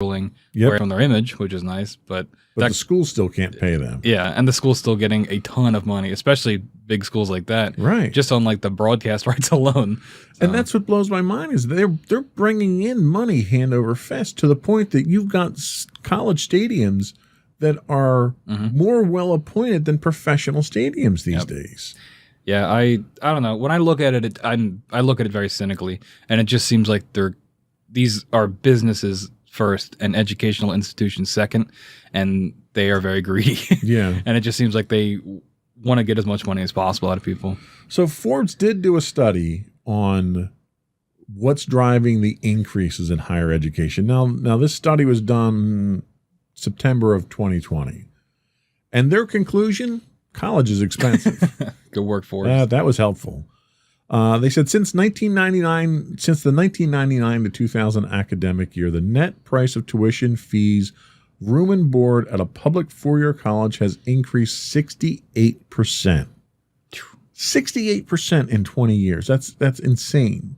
ruling Yep. away from their image, which is nice. But the school still can't pay them. yeah, and the school's still getting a ton of money, especially big schools like that. Right. Just on like the broadcast rights alone. So, And that's what blows my mind is they're bringing in money hand over fist to the point that you've got college stadiums that are more well appointed than professional stadiums these days. yeah, I don't know. When I look at it, I look at it very cynically, and it just seems like these are businesses first and educational institutions second, and they are very greedy. Yeah. And it just seems like they want to get as much money as possible out of people. So Forbes did do a study on what's driving the increases in higher education. Now this study was done September of 2020. And their conclusion, college is expensive. Good work for us. That was helpful. They said since the 1999 to 2000 academic year, the net price of tuition, fees, room and board at a public four-year college has increased 68%. 68% in 20 years. That's insane.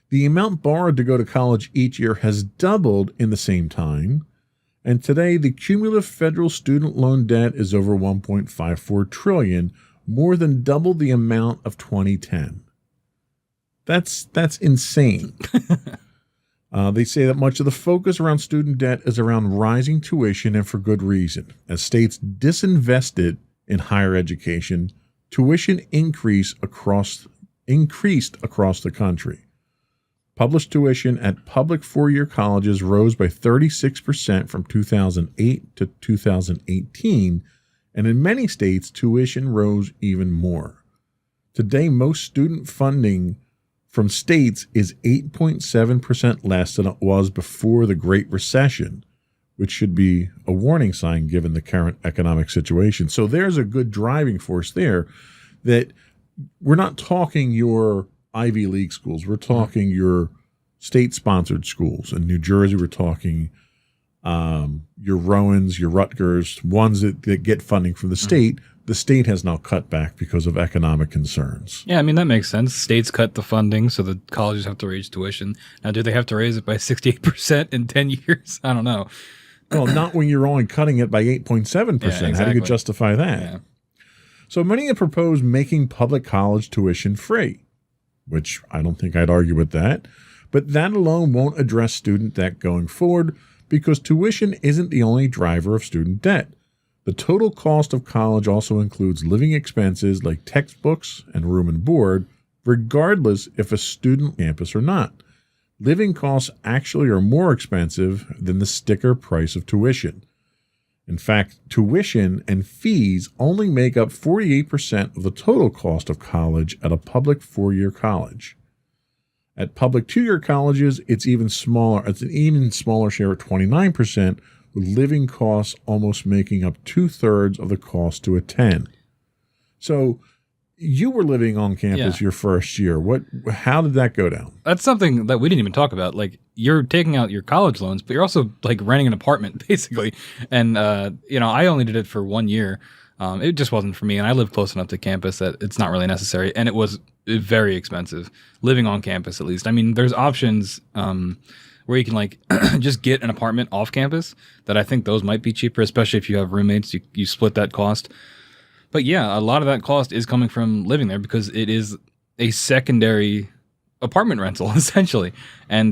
The amount borrowed to go to college each year has doubled in the same time. And today, the cumulative federal student loan debt is over $1.54 trillion, more than double the amount of 2010. That's insane. They say that much of the focus around student debt is around rising tuition, and for good reason. As states disinvested in higher education, tuition increased across the country. Published tuition at public four-year colleges rose by 36% from 2008 to 2018, and in many states, tuition rose even more. Today, most student funding from states is 8.7% less than it was before the Great Recession, which should be a warning sign given the current economic situation. So there's a good driving force there that we're not talking your Ivy League schools. We're talking your state-sponsored schools. In New Jersey, we're talking your Rowans, your Rutgers, ones that get funding from the state. The state has now cut back because of economic concerns. Yeah, I mean, that makes sense. States cut the funding, so the colleges have to raise tuition. Now, do they have to raise it by 68% in 10 years? I don't know. Well, not when you're only cutting it by 8.7%. Yeah, exactly. How do you justify that? Yeah. So many have proposed making public college tuition free, which I don't think I'd argue with that. But that alone won't address student debt going forward because tuition isn't the only driver of student debt. The total cost of college also includes living expenses like textbooks and room and board, regardless if a student campus or not. Living costs actually are more expensive than the sticker price of tuition. In fact, tuition and fees only make up 48% of the total cost of college at a public four-year college. At public two-year colleges, it's even smaller. It's an even smaller share at 29%, with living costs almost making up 2/3 of the cost to attend. So you were living on campus your first year. How did that go down? That's something that we didn't even talk about. Like, you're taking out your college loans, but you're also like renting an apartment basically. And, I only did it for 1 year. It just wasn't for me. And I live close enough to campus that it's not really necessary. And it was very expensive living on campus, at least. I mean, there's options, where you can like just get an apartment off campus that I think those might be cheaper, especially if you have roommates, you split that cost. But yeah, a lot of that cost is coming from living there because it is a secondary apartment rental essentially. And